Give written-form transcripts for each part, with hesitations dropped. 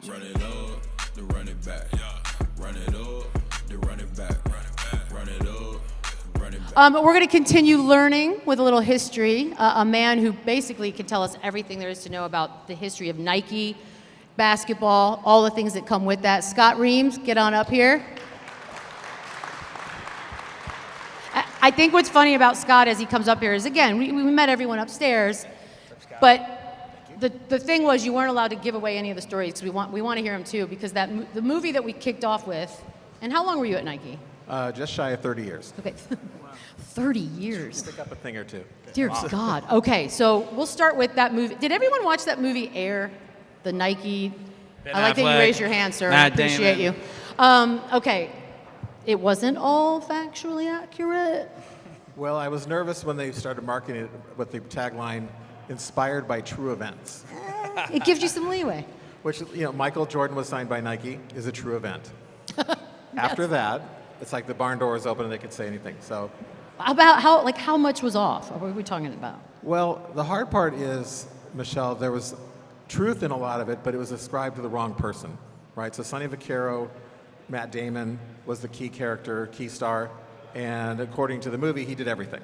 Run it up, the run it back. Run it up, the run it back. Run it up, run it back. We're going to continue learning with a little history. A man who basically can tell us everything there is to know about the history of Nike, basketball, all the things that come with that. Scott Reames, get on up here. I think what's funny about Scott as he comes up here is, again, we met everyone upstairs, but the thing was you weren't allowed to give away any of the stories because we want to hear them too, because the movie that we kicked off with, and how long were you at Nike? Just shy of 30 years. Okay, 30 years. Pick up a thing or two. Dear God. Okay, so we'll start with that movie. Did everyone watch that movie Air? The Nike. Ben I like that you Affleck, raised your hand, sir. I Matt appreciate Damon. you. Okay, it wasn't all factually accurate. Well, I was nervous when they started marketing it with the tagline, inspired by true events. It gives you some leeway. Which, Michael Jordan was signed by Nike, is a true event. After that, it's like the barn door is open and they could say anything. So, About how much was off? What were we talking about? well, the hard part is, Michelle, there was truth in a lot of it, but it was ascribed to the wrong person, right? So Sonny Vaccaro, Matt Damon was the key character, key star, and according to the movie, he did everything.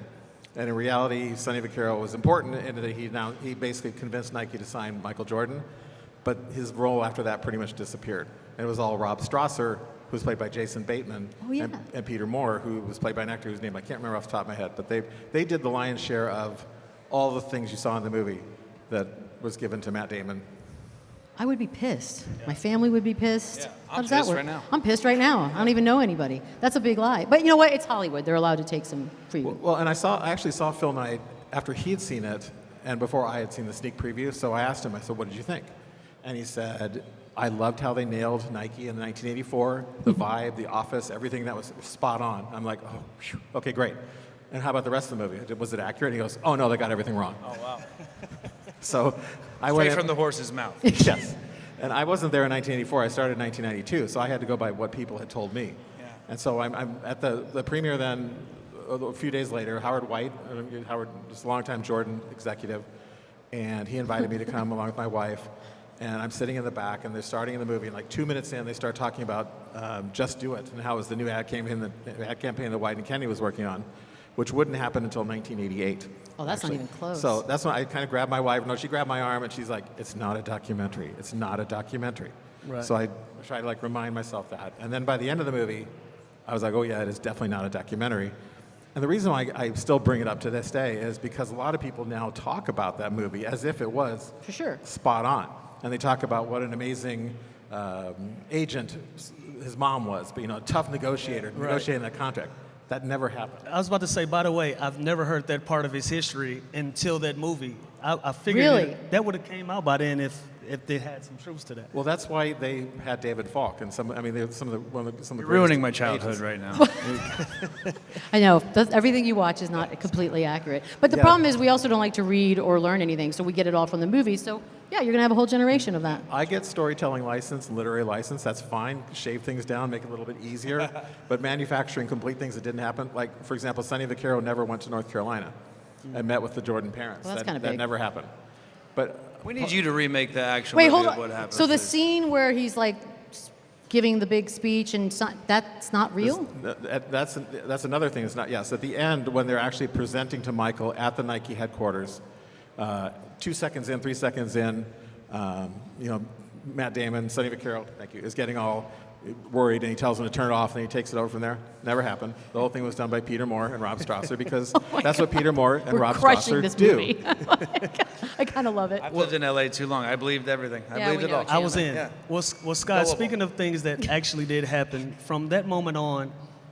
And in reality, Sonny Vaccaro was important in that he basically convinced Nike to sign Michael Jordan, but his role after that pretty much disappeared. And it was all Rob Strasser, who was played by Jason Bateman, Oh, yeah. and Peter Moore, who was played by an actor whose name I can't remember off the top of my head, but they did the lion's share of all the things you saw in the movie that was given to Matt Damon. I would be pissed. My family would be pissed. Yeah, How I'm does that pissed work? right now. I'm pissed right now. I don't even know anybody. That's a big lie. But you know what? It's Hollywood. They're allowed to take some freedom. Well, and I actually saw Phil Knight after he had seen it, and before I had seen the sneak preview. So I asked him, I said, "What did you think?" And he said, "I loved how they nailed Nike in 1984, the vibe, the office, everything that was spot on." I'm like, "Oh, phew, okay, great." And how about the rest of the movie? Was it accurate? And he goes, "Oh no, they got everything wrong." Oh, wow. So I Straight went from the horse's mouth. yes, and I wasn't there in 1984. I started in 1992, so I had to go by what people had told me. Yeah. And so I'm at the premiere then. A few days later, Howard White, Howard was a longtime Jordan executive, and he invited me to come along with my wife. And I'm sitting in the back, and they're starting in the movie. And like 2 minutes in, they start talking about "Just Do It" and how it was the new ad campaign that White and Kenny was working on, which wouldn't happen until 1988. Oh, that's not actually. even close. So that's when I kind of grabbed my wife. No, she grabbed my arm, and she's like, "It's not a documentary. It's not a documentary." Right. So I try to remind myself that. And then by the end of the movie, I was like, "Oh yeah, it is definitely not a documentary." And the reason why I still bring it up to this day is because a lot of people now talk about that movie as if it was For sure. spot on. And they talk about what an amazing agent his mom was, but tough negotiator, negotiating that contract. That never happened. I was about to say, by the way, I've never heard that part of his history until that movie. I figured Really? that would have came out by then if they had some truths to that. Well, that's why they had David Falk and some of the You're ruining my childhood agents. right now. I know. Everything you watch is not completely accurate. But the Yeah. problem is we also don't like to read or learn anything, so we get it all from the movies. So, yeah, you're going to have a whole generation of that. I get storytelling license, literary license. That's fine. Shave things down, make it a little bit easier. But manufacturing complete things that didn't happen, like for example, Sonny Vaccaro never went to North Carolina and met with the Jordan parents. Well, that's kinda that big. never happened. But We need you to remake the actual Wait, movie hold of what on. happened. So the scene where he's giving the big speech and that's not real? that's another thing. It's not. Yes, at the end when they're actually presenting to Michael at the Nike headquarters, 2 seconds in, 3 seconds in, Matt Damon, Sonny Vaccaro, thank you, is getting all worried, and he tells him to turn it off, and he takes it over from there. Never happened. The whole thing was done by Peter Moore and Rob Strasser because that's what Peter Moore and We're Rob crushing Strasser this do. movie. I kind of love it. I've lived in LA too long. I believed everything. I Yeah, believed we it know all. it. I was in. Yeah. Well, Scott, Gullible. speaking of things that actually did happen, from that moment on,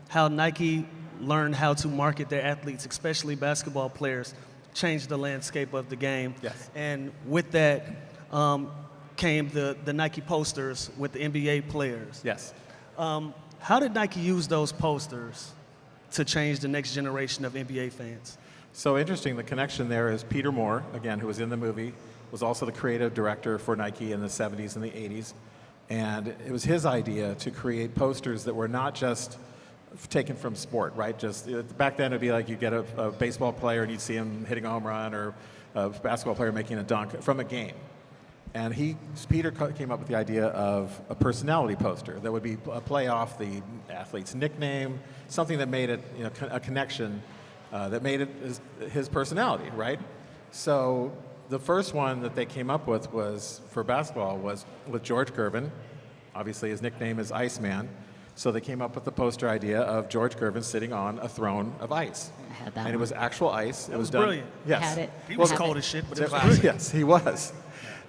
how Nike learned how to market their athletes, especially basketball players, changed the landscape of the game. Yes. And with that came the Nike posters with the NBA players. Yes. How did Nike use those posters to change the next generation of NBA fans? So interesting, the connection there is Peter Moore, again, who was in the movie, was also the creative director for Nike in the 70s and the 80s. And it was his idea to create posters that were not just taken from sport, right? Just back then it'd be like you get a baseball player and you'd see him hitting a home run or a basketball player making a dunk from a game. And Peter came up with the idea of a personality poster that would be a play off the athlete's nickname, something that made it, a connection that made it his personality, right? So the first one that they came up with was for basketball was with George Gervin. Obviously, his nickname is Iceman. So they came up with the poster idea of George Gervin sitting on a throne of ice. I had that And it one. was actual ice. It was done. brilliant. Yes. Had it. He was Had cold it. as shit, but it was brilliant. Yes, he was.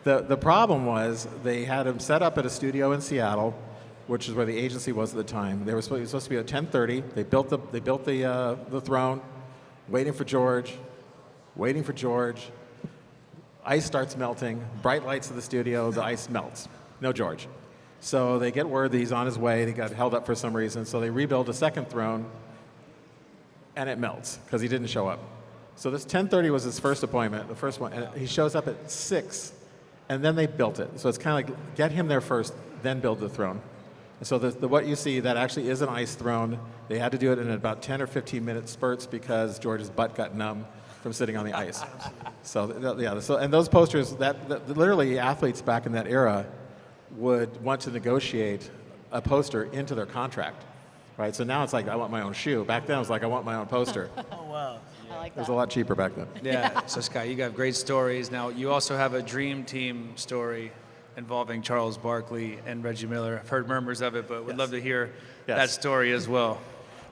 The problem was they had him set up at a studio in Seattle, which is where the agency was at the time. It was supposed to be at 10:30. They built the throne, waiting for George. Ice starts melting. Bright lights of the studio. The ice melts. No George. So they get word that he's on his way. He got held up for some reason. So they rebuild a second throne, and it melts because he didn't show up. So this 10:30 was his first appointment, the first one, and he shows up at 6, and then they built it. So it's kind of like get him there first, then build the throne. And so what you see, that actually is an ice throne. They had to do it in about 10 or 15-minute spurts because George's butt got numb from sitting on the ice. So yeah, and those posters, that literally athletes back in that era would want to negotiate a poster into their contract, right? So now it's like, I want my own shoe. Back then it was like, I want my own poster. Oh, wow. I like It was that. a lot cheaper back then. Yeah. So Scott, you got great stories. Now you also have a dream team story involving Charles Barkley and Reggie Miller. I've heard murmurs of it, but would love to hear Yes. that story as well.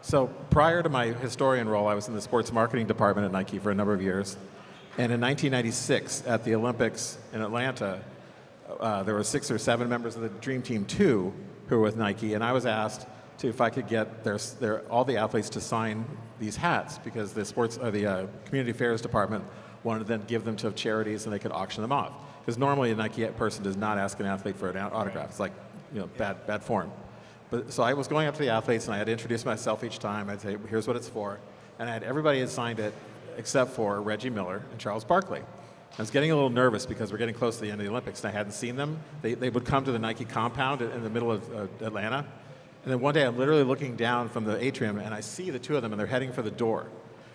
So prior to my historian role, I was in the sports marketing department at Nike for a number of years. And in 1996, at the Olympics in Atlanta, there were 6 or 7 members of the Dream Team 2 who were with Nike, and I was asked if I could get all the athletes to sign these hats because the community affairs department wanted to then give them to charities and they could auction them off. Because normally a Nike person does not ask an athlete for an autograph. It's like, bad form. But so I was going up to the athletes and I had to introduce myself each time. I'd say, here's what it's for. And everybody had signed it except for Reggie Miller and Charles Barkley. I was getting a little nervous because we're getting close to the end of the Olympics and I hadn't seen them. They would come to the Nike compound in the middle of Atlanta. And then one day I'm literally looking down from the atrium and I see the two of them and they're heading for the door.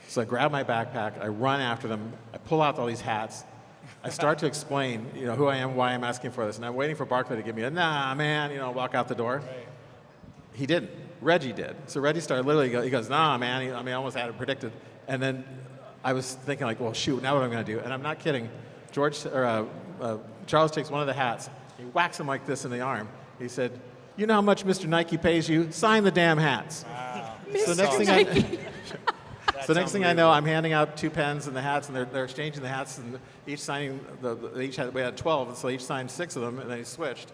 So I grab my backpack, I run after them, I pull out all these hats. I start to explain, who I am, why I'm asking for this. And I'm waiting for Barkley to give me a, nah, man, walk out the door. Right. He didn't. Reggie did. So Reggie started literally, he goes, nah, man. I almost had it predicted. And then I was thinking like, well, shoot, now what am I going to do? And I'm not kidding. Charles takes one of the hats. He whacks him like this in the arm. He said, you know how much Mr. Nike pays you? Sign the damn hats. Wow. So next thing I know, I'm handing out 2 pens and the hats, and they're exchanging the hats, and each signing, we had 12, and so each signed 6 of them, and then he switched.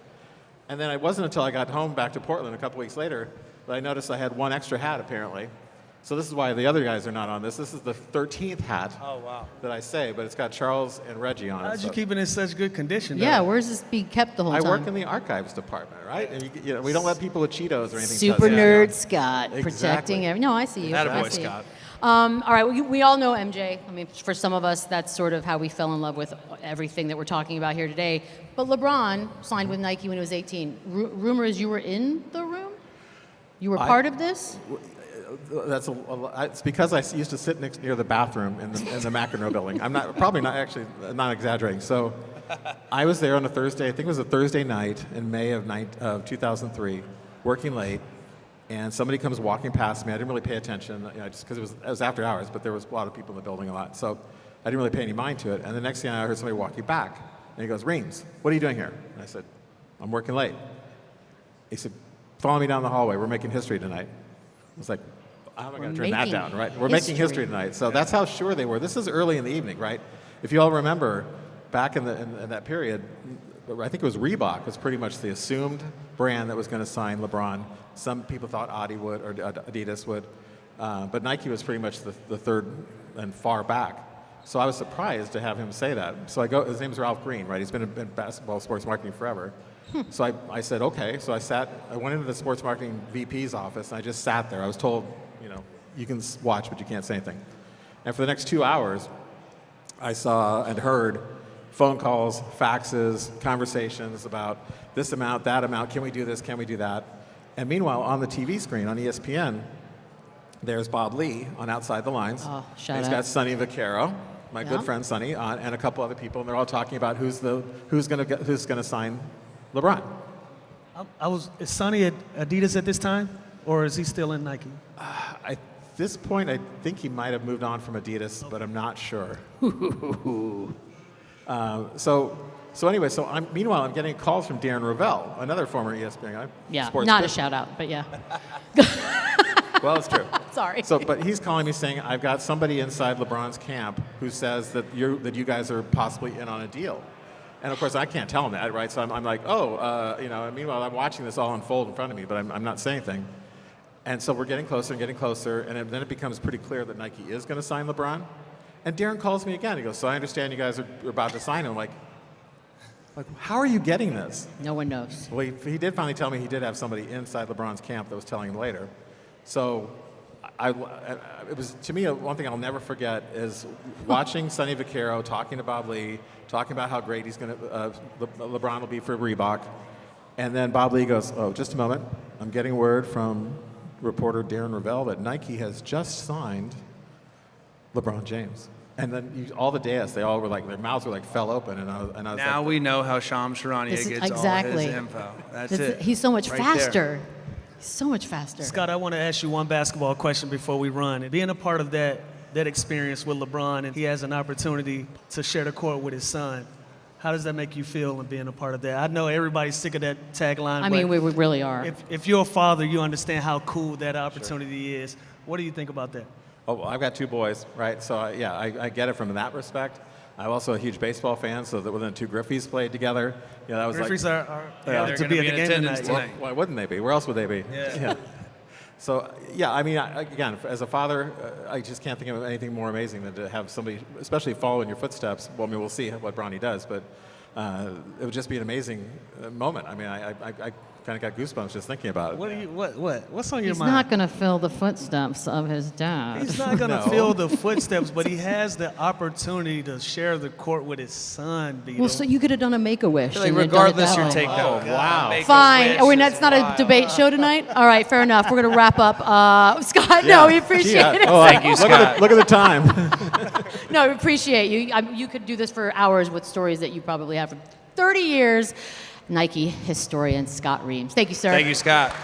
And then it wasn't until I got home back to Portland a couple weeks later that I noticed I had 1 extra hat, apparently. So this is why the other guys are not on this. This is the 13th hat that I say, but it's got Charles and Reggie on it. How'd you keep it in such good condition? Yeah, though? where's this being kept the whole I time? work in the archives department, right? And we don't let people with Cheetos or anything. Super touch it. nerd Scott, Exactly. protecting every. No, I see you. I Attaboy, see you. Scott. All right, we all know MJ. I mean, for some of us, that's sort of how we fell in love with everything that we're talking about here today. But LeBron signed with Nike when he was 18. Rumor is you were in the room? You were part of this? It's because I used to sit near the bathroom in the McEnroe building. I'm not exaggerating. So I was there on a Thursday. I think it was a Thursday night in May of 2003, working late. And somebody comes walking past me. I didn't really pay attention, just because it was after hours, but there was a lot of people in the building a lot. So I didn't really pay any mind to it. And the next thing I heard somebody walking back. And he goes, Reames, what are you doing here? And I said, I'm working late. He said, follow me down the hallway. We're making history tonight. I was like, how am I going to turn that down, right? We're making history tonight. So that's how sure they were. This is early in the evening, right? If you all remember, back in that period, I think it was Reebok was pretty much the assumed brand that was going to sign LeBron. Some people thought Adi would or Adidas would, but Nike was pretty much the third and far back. So I was surprised to have him say that. So I go, his name's Ralph Green, right? He's been in basketball sports marketing forever. So I said, okay. So I went into the sports marketing VP's office and I just sat there. I was told, you can watch, but you can't say anything. And for the next 2 hours, I saw and heard phone calls, faxes, conversations about this amount, that amount, can we do this, can we do that? And meanwhile, on the TV screen, on ESPN, there's Bob Lee on Outside the Lines. Oh, He's got Sonny Vaccaro, my Yeah. good friend Sonny, and a couple other people, and they're all talking about who's going to sign LeBron. Is Sonny at Adidas at this time, or is he still in Nike? At this point, I think he might have moved on from Adidas, but I'm not sure. So anyway, meanwhile, I'm getting calls from Darren Rovell, another former ESPN guy. Yeah, sports not a business. shout out, but yeah. Well, it's true. Sorry. But he's calling me saying, I've got somebody inside LeBron's camp who says that you guys are possibly in on a deal. And of course, I can't tell him that, right? So I'm like, and meanwhile, I'm watching this all unfold in front of me, but I'm not saying anything. And so we're getting closer and getting closer, and then it becomes pretty clear that Nike is going to sign LeBron. And Darren calls me again. He goes, so I understand you guys are about to sign him. I'm like, how are you getting this? No one knows. Well, he did finally tell me he did have somebody inside LeBron's camp that was telling him later. So it was, to me, one thing I'll never forget is watching Sonny Vaccaro talking to Bob Lee, talking about how great LeBron will be for Reebok. And then Bob Lee goes, oh, just a moment. I'm getting word from reporter Darren Rovell that Nike has just signed LeBron James. And then all the dais, they all were like, their mouths were like fell open, and I was Now like, we know how Shams Charania gets exactly. all his info. That's it. He's so much Right faster. there. He's so much faster. Scott, I want to ask you one basketball question before we run. And being a part of that experience with LeBron, and he has an opportunity to share the court with his son, how does that make you feel in being a part of that? I know everybody's sick of that tagline. I mean, we really are. If you're a father, you understand how cool that opportunity is. What do you think about that? oh, well, I've got two boys, right? So I get it from that respect. I'm also a huge baseball fan, so that when the two Griffeys played together, that was Griffeys like... are they're to gonna be at be the in game attendance tonight. tonight. Why wouldn't they be? Where else would they be? Yeah. So, yeah, I mean, again, as a father, I just can't think of anything more amazing than to have somebody, especially follow in your footsteps. Well, I mean, we'll see what Bronny does, but it would just be an amazing moment. I mean, I kind of got goosebumps just thinking about it. What's on your He's mind? not going to fill the footsteps of his dad. He's not going to No. fill the footsteps, but he has the opportunity to share the court with his son, Beadle. Well, so you could have done a Make-A-Wish. Like, and then done it regardless that your way. take, though. wow. Make a Fine. wish That's is not a wild. debate show tonight? All right, fair enough. We're going to wrap up. Scott, no, we appreciate it. Oh, Thank you, look Scott. Look at the time. No, we appreciate you. You could do this for hours with stories that you probably have for 30 years. Nike historian Scott Reames. Thank you, sir. Thank you, Scott.